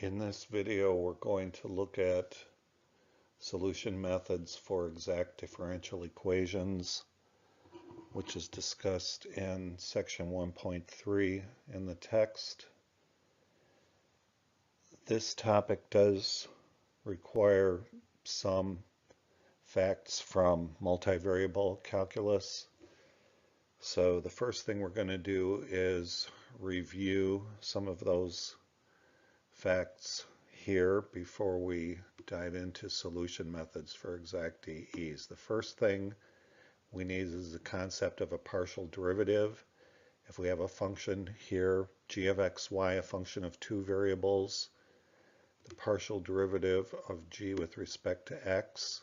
In this video, we're going to look at solution methods for exact differential equations, which is discussed in section 1.3 in the text. This topic does require some facts from multivariable calculus. So the first thing we're going to do is review some of those facts here before we dive into solution methods for exact DEs. The first thing we need is the concept of a partial derivative. If we have a function here, g of xy, a function of two variables, the partial derivative of g with respect to x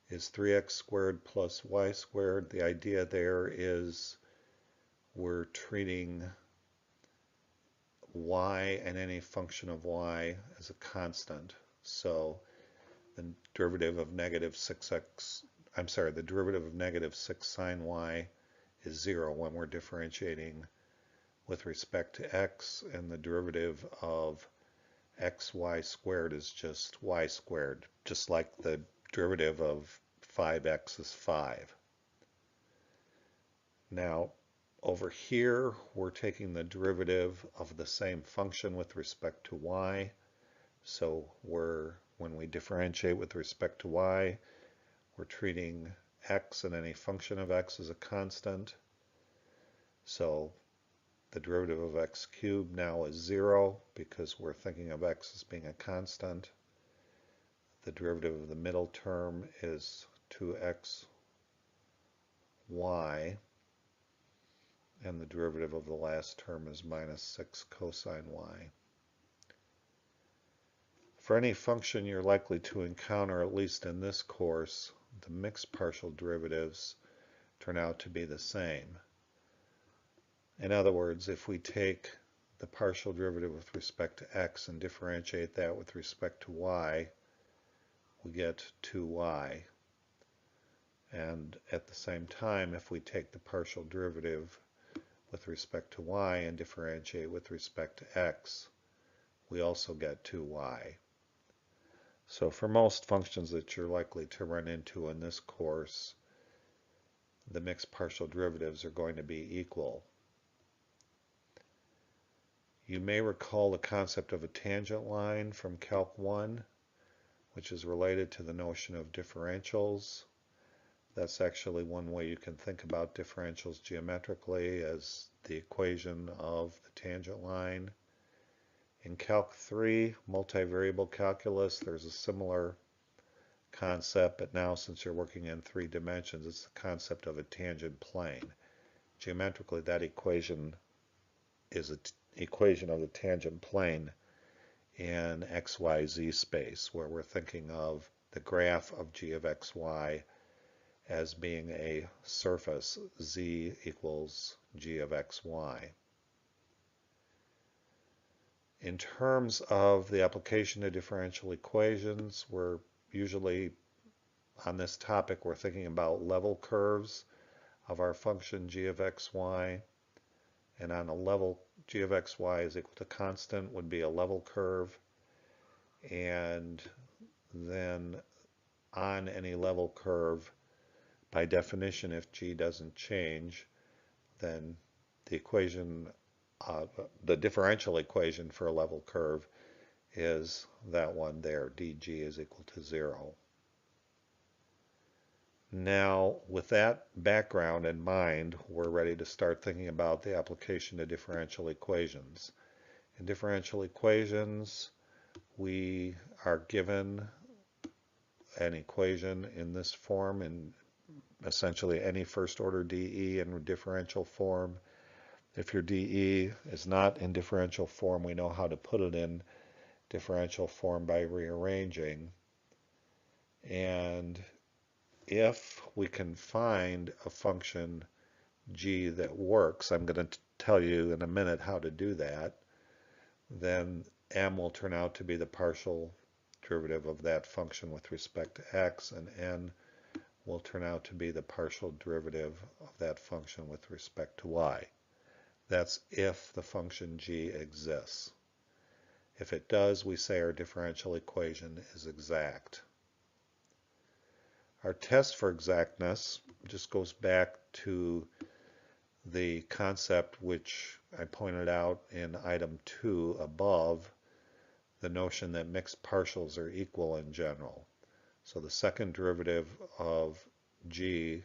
is 3x squared plus y squared. The idea there is we're treating y and any function of y as a constant. So the derivative of negative 6x, the derivative of negative 6 sine y is 0 when we're differentiating with respect to x, and the derivative of xy squared is just y squared, just like the derivative of 5x is 5. Now, over here, we're taking the derivative of the same function with respect to y. So when we differentiate with respect to y, we're treating x and any function of x as a constant. So the derivative of x cubed now is 0 because we're thinking of x as being a constant. The derivative of the middle term is 2xy, and the derivative of the last term is minus 6 cosine y. For any function you're likely to encounter, at least in this course, the mixed partial derivatives turn out to be the same. In other words, if we take the partial derivative with respect to x and differentiate that with respect to y, we get 2y. And at the same time, if we take the partial derivative with respect to y and differentiate with respect to x, we also get 2y. So for most functions that you're likely to run into in this course, the mixed partial derivatives are going to be equal. You may recall the concept of a tangent line from Calc 1, which is related to the notion of differentials. That's actually one way you can think about differentials geometrically, as the equation of the tangent line. In Calc 3, multivariable calculus, there's a similar concept, but now since you're working in 3 dimensions, it's the concept of a tangent plane. Geometrically, that equation is an equation of the tangent plane in xyz space, where we're thinking of the graph of g of xy as being a surface z equals g of xy. In terms of the application of differential equations, we're usually on this topic, we're thinking about level curves of our function g of xy. And on a level, g of xy is equal to constant would be a level curve. And then on any level curve, by definition, if g doesn't change, then the equation, the differential equation for a level curve is that one there, dg is equal to 0. Now, with that background in mind, we're ready to start thinking about the application to differential equations. In differential equations, we are given an equation in this form, in essentially any first order DE in differential form. If your DE is not in differential form, we know how to put it in differential form by rearranging. And if we can find a function g that works, I'm going to tell you in a minute how to do that, then m will turn out to be the partial derivative of that function with respect to x, and n will turn out to be the partial derivative of that function with respect to y. That's if the function g exists. If it does, we say our differential equation is exact. Our test for exactness just goes back to the concept which I pointed out in item 2 above, the notion that mixed partials are equal in general. So the second derivative of g,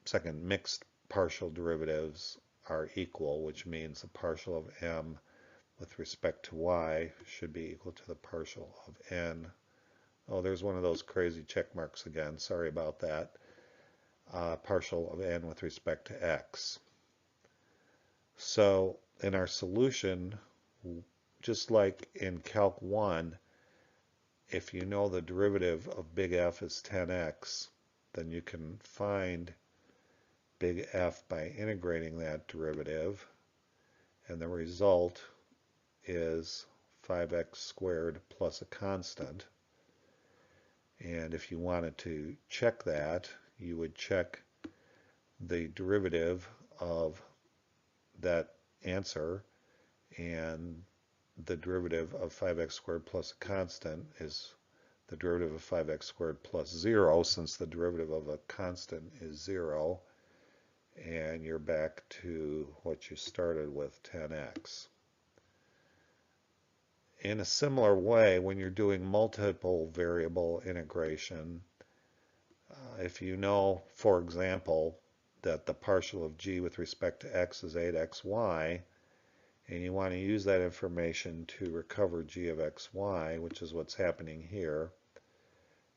second mixed partial derivatives are equal, which means the partial of m with respect to y should be equal to the partial of n. Oh, there's one of those crazy check marks again. Sorry about that. Partial of n with respect to x. So in our solution, just like in Calc 1, if you know the derivative of big F is 10x, then you can find big F by integrating that derivative, and the result is 5x squared plus a constant. And if you wanted to check that, you would check the derivative of that answer, and the derivative of 5x squared plus a constant is the derivative of 5x squared plus 0, since the derivative of a constant is 0, and you're back to what you started with, 10x. In a similar way, when you're doing multiple variable integration, if you know, for example, that the partial of g with respect to x is 8xy, and you want to use that information to recover g of xy, which is what's happening here,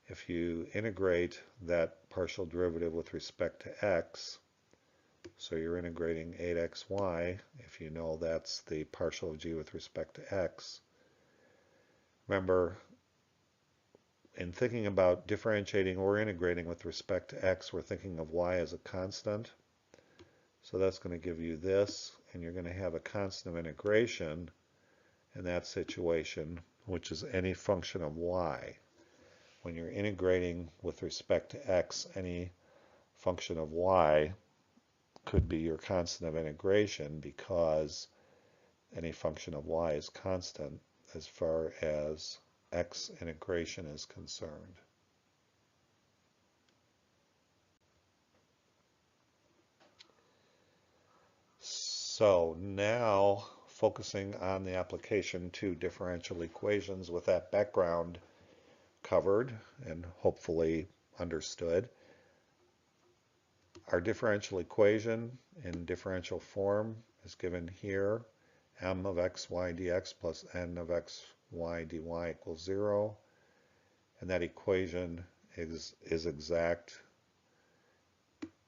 if you integrate that partial derivative with respect to x, so you're integrating 8xy, if you know that's the partial of g with respect to x. Remember, in thinking about differentiating or integrating with respect to x, we're thinking of y as a constant. So that's going to give you this, and you're going to have a constant of integration in that situation, which is any function of y. When you're integrating with respect to x, any function of y could be your constant of integration, because any function of y is constant as far as x integration is concerned. So now, focusing on the application to differential equations with that background covered and hopefully understood, our differential equation in differential form is given here. M of xy dx plus n of xy dy equals 0. And that equation is exact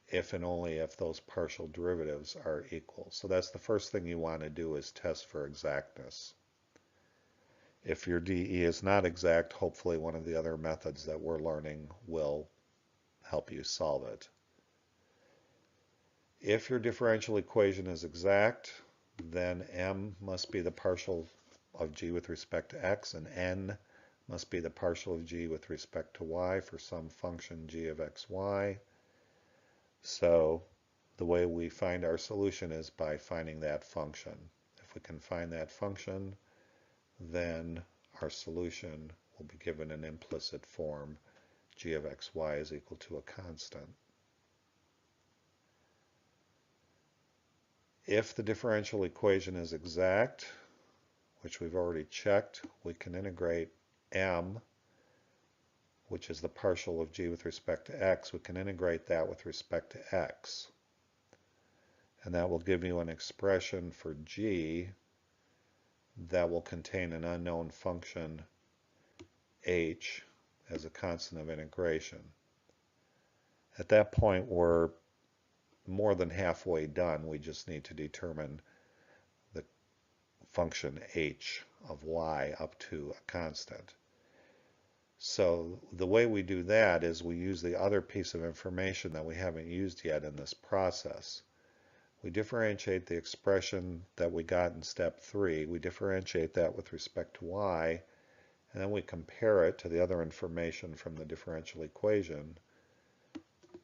if and only if those partial derivatives are equal. So that's the first thing you want to do, is test for exactness. If your DE is not exact, hopefully one of the other methods that we're learning will help you solve it. If your differential equation is exact, then m must be the partial of g with respect to x, and n must be the partial of g with respect to y for some function g of xy. So the way we find our solution is by finding that function. If we can find that function, then our solution will be given an implicit form, g of xy is equal to a constant. If the differential equation is exact, which we've already checked, we can integrate m, which is the partial of g with respect to x, we can integrate that with respect to x. And that will give you an expression for g that will contain an unknown function h as a constant of integration. At that point, we're more than halfway done. We just need to determine the function h of y up to a constant. So the way we do that is we use the other piece of information that we haven't used yet in this process. We differentiate the expression that we got in step 3. We differentiate that with respect to y, and then we compare it to the other information from the differential equation,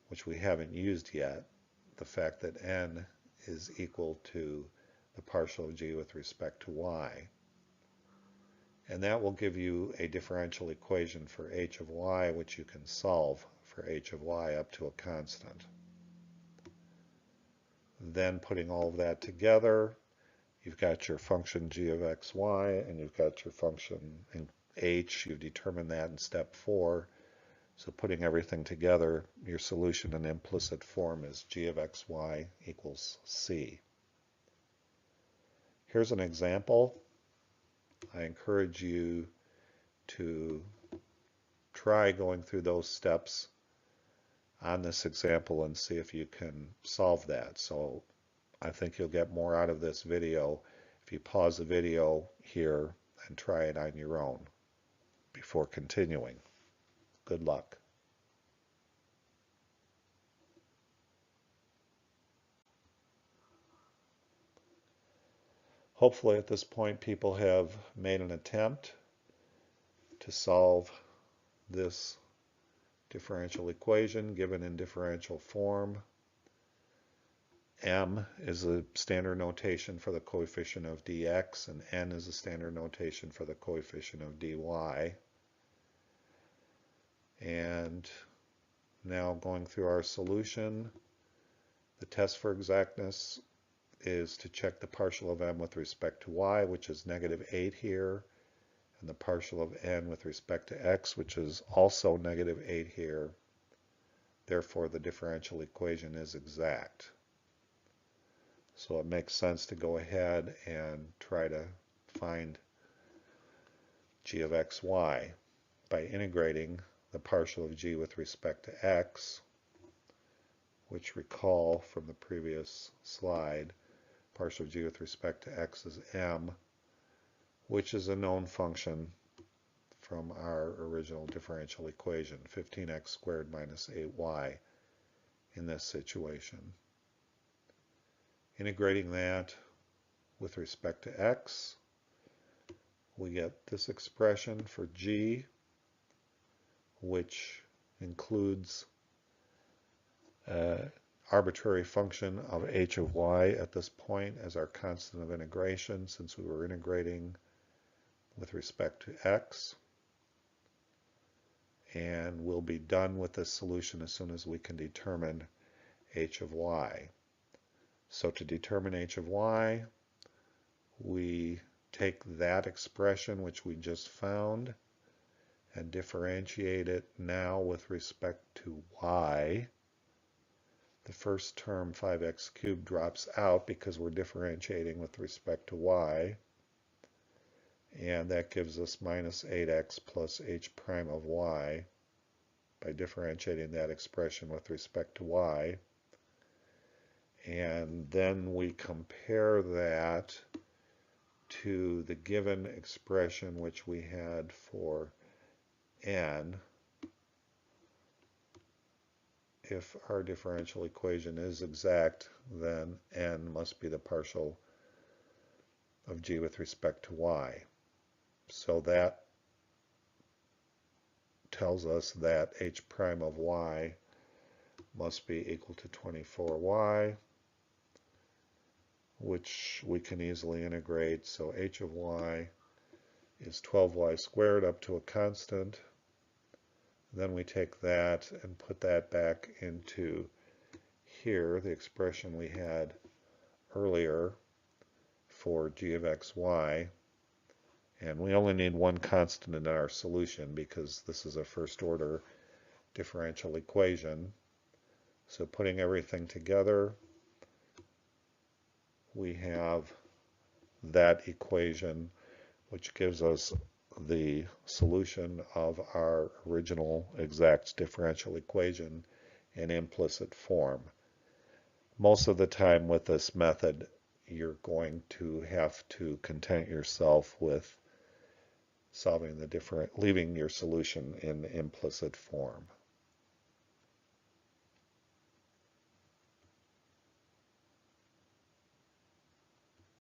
which we haven't used yet, the fact that n is equal to the partial of g with respect to y. And that will give you a differential equation for h of y, which you can solve for h of y up to a constant. Then putting all of that together, you've got your function g of xy, and you've got your function in h. You've determined that in step 4. So putting everything together, your solution in implicit form is g of xy equals c. Here's an example. I encourage you to try going through those steps on this example and see if you can solve that. So I think you'll get more out of this video if you pause the video here and try it on your own before continuing. Good luck. Hopefully at this point people have made an attempt to solve this differential equation given in differential form. M is a standard notation for the coefficient of dx, and n is a standard notation for the coefficient of dy. And now going through our solution, the test for exactness is to check the partial of m with respect to y, which is -8 here, and the partial of n with respect to x, which is also -8 here. Therefore, the differential equation is exact. So it makes sense to go ahead and try to find g of xy by integrating the partial of g with respect to x, which, recall from the previous slide, partial of g with respect to x is m, which is a known function from our original differential equation, 15x squared minus 8y in this situation. Integrating that with respect to x, we get this expression for g, which includes arbitrary function of h of y at this point as our constant of integration, since we were integrating with respect to x. And we'll be done with this solution as soon as we can determine h of y. So to determine h of y, we take that expression which we just found and differentiate it now with respect to y. The first term, 5x cubed, drops out because we're differentiating with respect to y. And that gives us minus 8x plus h prime of y by differentiating that expression with respect to y. And then we compare that to the given expression which we had for n. If our differential equation is exact, then n must be the partial of g with respect to y. So that tells us that h prime of y must be equal to 24y, which we can easily integrate. So h of y is 12y squared up to a constant. Then we take that and put that back into here, the expression we had earlier for g of xy. And we only need one constant in our solution because this is a first order differential equation. So putting everything together, we have that equation, which gives us the solution of our original exact differential equation in implicit form. Most of the time with this method, you're going to have to content yourself with solving leaving your solution in implicit form.